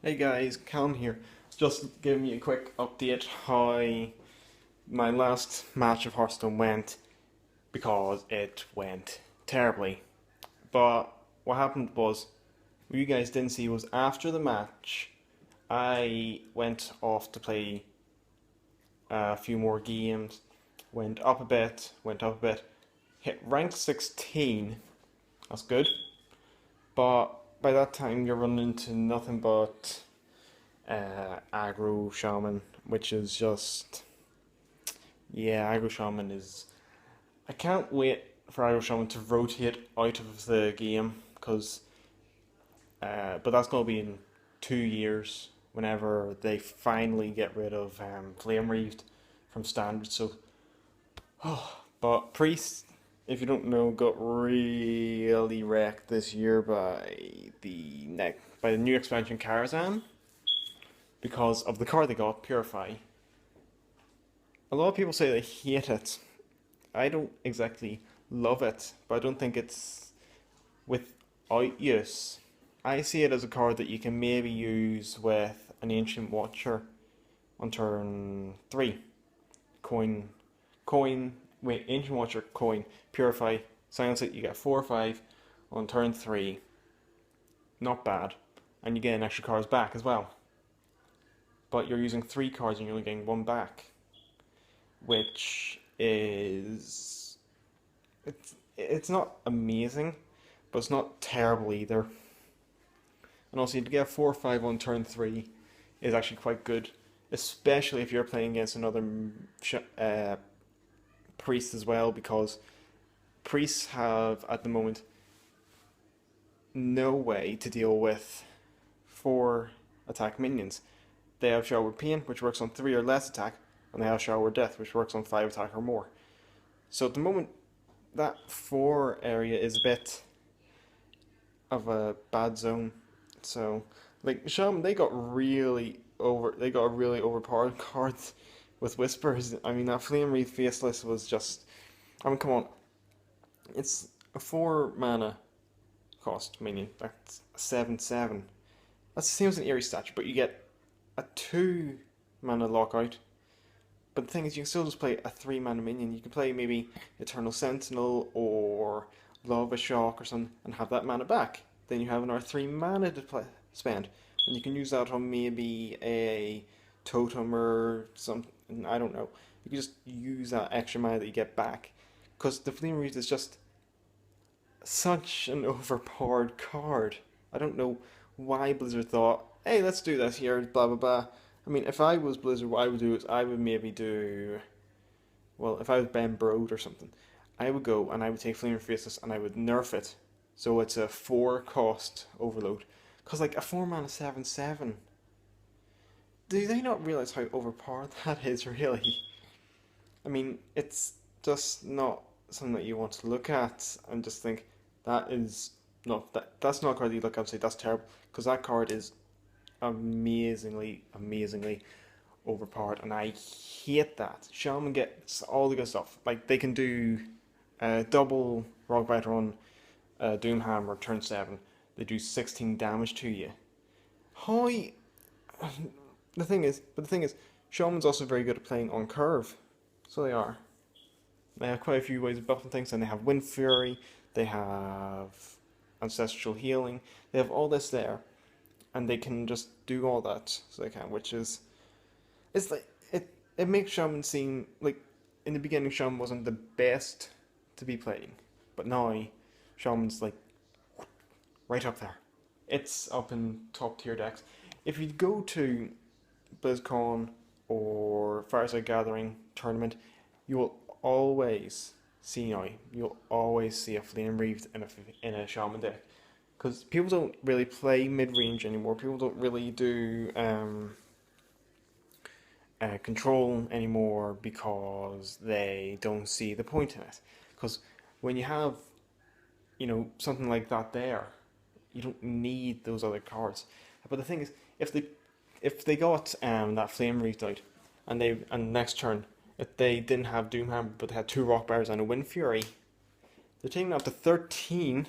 Hey guys, Callan here. Just giving you a quick update how my last match of Hearthstone went because it went terribly. But what happened was, what you guys didn't see was after the match, I went off to play a few more games, went up a bit, hit rank 16. That's good. But by that time, you're running into nothing but aggro shaman, which is just aggro shaman is. I can't wait for aggro shaman to rotate out of the game because, but that's gonna be in 2 years whenever they finally get rid of flame reaved from standard. So, but priest, if you don't know, got really wrecked this year by the new expansion Karazhan because of the card they got, Purify. A lot of people say they hate it. I don't exactly love it, but I don't think it's without use. I see it as a card that you can maybe use with an Ancient Watcher on turn 3. Coin, Ancient Watcher, coin, Purify, silence it, you get 4 or 5 on turn 3. Not bad. And you get an extra cards back as well. But you're using 3 cards and you're only getting 1 back, which is it's not amazing, but it's not terrible either. And also, to get 4 or 5 on turn 3 is actually quite good, especially if you're playing against another priest as well, because priests have at the moment no way to deal with 4 attack minions. They have Shower Pain, which works on 3 or less attack, and they have Shower Death, which works on 5 attack or more. So at the moment, that 4 area is a bit of a bad zone. So, like, Shaman, they got a really overpowered card with Whispers. I mean, that Flame Wreath Faceless was just, I mean, come on. It's a 4 mana cost minion. That's a 7/7. That's the same as an Eerie statue, but you get a 2 mana lockout. But the thing is, you can still just play a 3 mana minion. You can play maybe Eternal Sentinel or Lava Shock or something and have that mana back. Then you have another 3 mana to spend. And you can use that on maybe a totem or something. I don't know. You can just use that extra mana that you get back. Because the Flame Reed is just such an overpowered card. I don't know why Blizzard thought, hey, let's do this here, blah blah blah. I mean, if I was Blizzard, what I would do is I would maybe do, well, if I was Ben Brode or something, I would go and I would take Flamer Faceless and I would nerf it so it's a 4 cost overload. Because, like, a 4 mana 7/7, do they not realize how overpowered that is, really? I mean, it's just not something that you want to look at and just think that is that's not a card that you look at and say that's terrible, because that card is amazingly overpowered, and I hate that. Shaman gets all the good stuff. Like, they can do double Rock Biter on Doomhammer turn 7. They do 16 damage to you. How? The thing is, Shaman's also very good at playing on curve. So they are. They have quite a few ways of buffing things, and they have Wind Fury, they have Ancestral Healing, they have all this there, and they can just do all that, so they can, which is, it's like, it makes Shaman seem, like, in the beginning Shaman wasn't the best to be playing, but now Shaman's, like, right up there. It's up in top tier decks. If you go to BlizzCon or Fireside Gathering tournament, you will always you'll always see a Flame Reaved in a Shaman deck. Because people don't really play mid range anymore. People don't really do control anymore because they don't see the point in it. Because when you have, something like that there, you don't need those other cards. But the thing is, if they got that Flame Wreath out, and next turn, if they didn't have Doomhammer but they had 2 Rock Bears and a Wind Fury, they're taking up to 13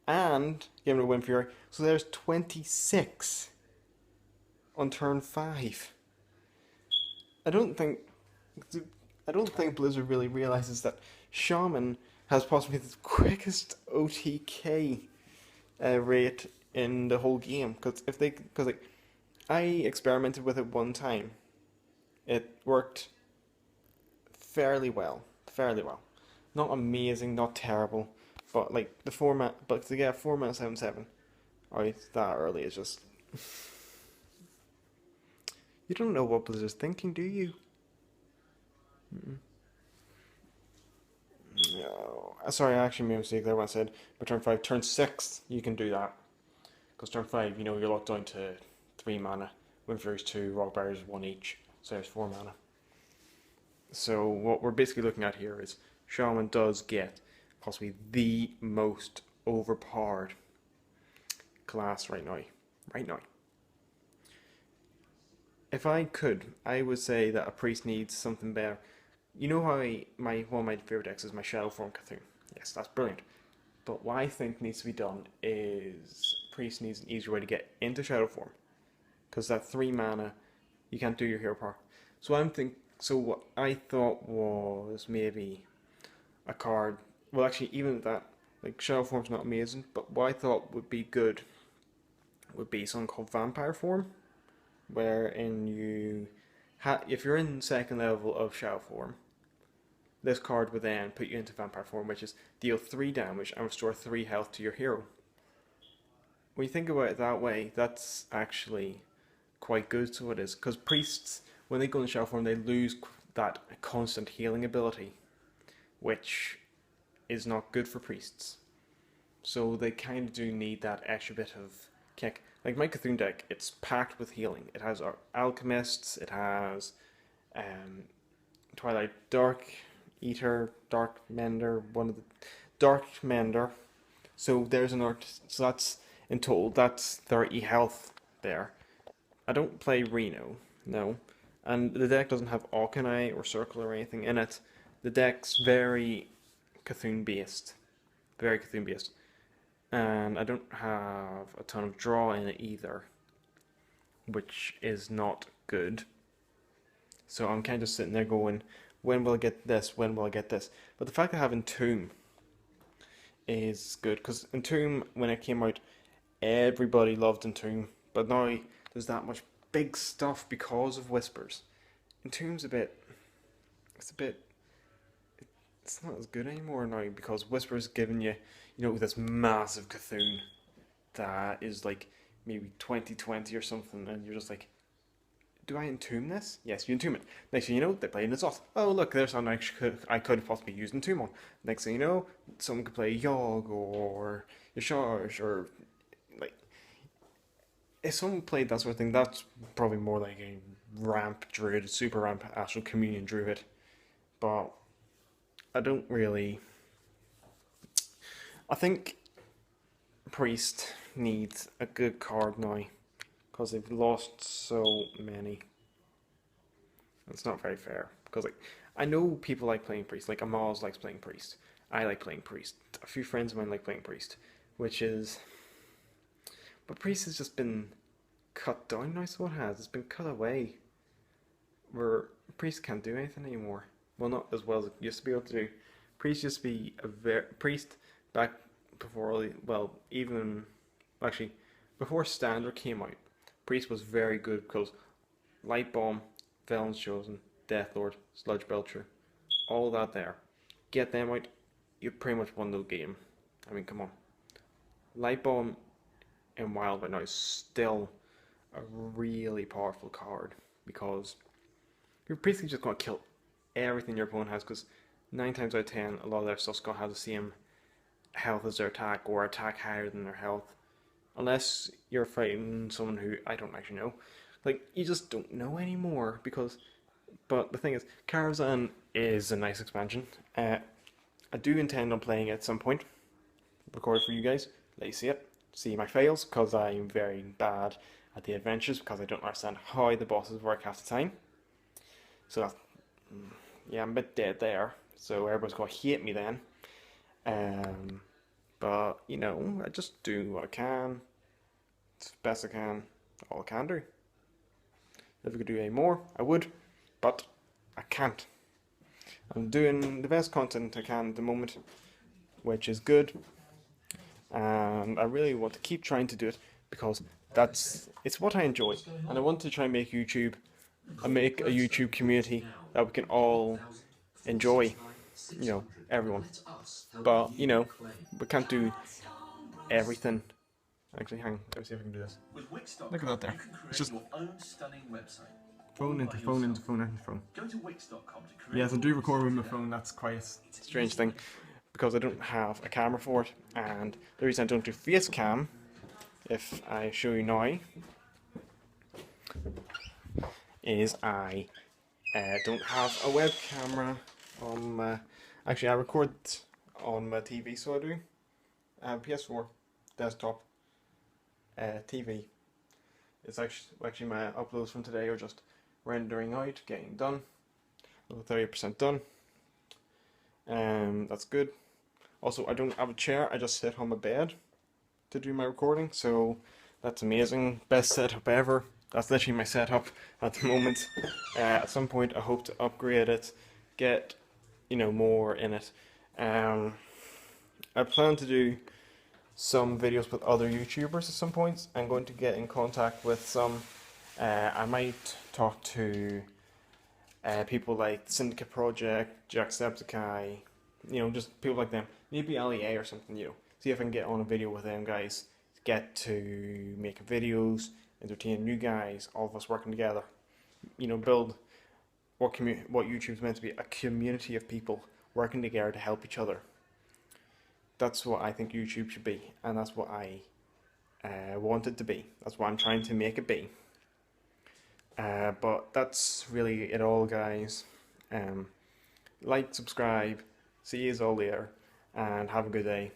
and giving a Wind Fury, so there's 26. on turn 5. I don't think I don't think Blizzard really realizes that Shaman has possibly the quickest OTK rate in the whole game. Because like I experimented with it one time, it worked fairly well. Not amazing, not terrible, but like the format. But to get 4-7/7 out that early is just you don't know what Blizzard's thinking, do you? Mm-mm. No. Sorry, I actually made a mistake there when I said, but turn 5, turn 6, you can do that. Because turn 5, you're locked down to 3 mana. Wind Fury's 2, Rock Barriers 1 each, so there's 4 mana. So what we're basically looking at here is Shaman does get possibly the most overpowered class right now. Right now. If I could, I would say that a priest needs something better. You know how one of my favorite decks is my Shadow Form Cthulhu. Yes, that's brilliant. But what I think needs to be done is priest needs an easier way to get into Shadow Form, because that 3 mana, you can't do your hero power. So what I thought was maybe a card. Well, actually, even that, like Shadow Form's not amazing, but what I thought would be good would be something called Vampire Form, wherein if you're in second level of Shadow Form, this card would then put you into Vampire Form, which is deal 3 damage and restore 3 health to your hero. When you think about it that way, that's actually quite good, so it is. Because priests, when they go in Shadow Form, they lose that constant healing ability, which is not good for priests. So they kind of do need that extra bit of kick. Like my Cthulhu deck, it's packed with healing. It has our Alchemists, it has Twilight Dark Eater, Dark Mender, one of the Dark Mender. So there's an art. So that's in total, that's 30 health there. I don't play Reno, no. And the deck doesn't have Auchenai or Circle or anything in it. The deck's very Cthulhu based. Very Cthulhu based. And I don't have a ton of draw in it either, which is not good. So I'm kind of sitting there going, when will I get this? When will I get this? But the fact that I have Entomb is good, because Entomb, when it came out, everybody loved Entomb, but now there's that much big stuff because of Whispers. Entomb's it's not as good anymore now, because Whispers giving you, this massive Cthulhu that is like maybe 2020 or something, and you're just like, do I entomb this? Yes, you entomb it. Next thing you know, they play in off. Oh, look, there's something I could possibly use Entomb on. Next thing you know, someone could play Yogg or Yasharj, or like, if someone played that sort of thing, that's probably more like a ramp druid, super ramp astral communion druid. But I don't really. I think Priest needs a good card now, because they've lost so many. It's not very fair, because like I know people like playing Priest, like Amaz likes playing Priest. I like playing Priest. A few friends of mine like playing Priest, but Priest has just been cut down now, so it has. It's been cut away. Where Priest can't do anything anymore. Well, not as well as it used to be able to do. Priest used to be Priest back before, well, even actually before Standard came out. Priest was very good because Light Bomb, Felon's Chosen, Death Lord, Sludge Belcher, all that there. Get them out, you pretty much won the game. I mean, come on. Light Bomb in Wild right now is still a really powerful card, because you're basically just going to kill everything your opponent has, because 9 times out of 10, a lot of their stuff's going to have the same health as their attack, or attack higher than their health. Unless you're fighting someone who I don't actually know. Like, you just don't know anymore, but the thing is, Karazhan is a nice expansion. I do intend on playing it at some point. Record for you guys, let you see it. See my fails, because I'm very bad at the adventures, because I don't understand how the bosses work half the time. So that's, yeah, I'm a bit dead there. So everybody's going to hate me then. But, I just do what I can. It's the best I can. All I can do. If I could do any more, I would, but I can't. I'm doing the best content I can at the moment, which is good, and I really want to keep trying to do it because it's what I enjoy, and I want to try and make YouTube and make a YouTube community that we can all enjoy, everyone. But we can't do everything. Actually, hang on, let me see if I can do this. Look at that there. It's just phone into phone into phone into phone. Yes, I do record with my phone. That's quite a strange thing because I don't have a camera for it, and the reason I don't do face cam, if I show you now, is I don't have a web camera on my... Actually, I record on my TV, so I do. I have PS4 desktop TV. It's actually my uploads from today are just rendering out, getting done. 30% done. That's good. Also, I don't have a chair. I just sit on my bed to do my recording, so that's amazing. Best setup ever. That's literally my setup at the moment. At some point, I hope to upgrade it, get more in it. I plan to do some videos with other YouTubers at some points. I'm going to get in contact with some. I might talk to people like Syndicate Project, Jacksepticeye, just people like them. Maybe LEA or something, See if I can get on a video with them guys. Get to make videos, entertain new guys, all of us working together. Build what YouTube's meant to be, a community of people working together to help each other. That's what I think YouTube should be, and that's what I want it to be. That's what I'm trying to make it be. But that's really it all, guys. Like, subscribe, see you all later, and have a good day.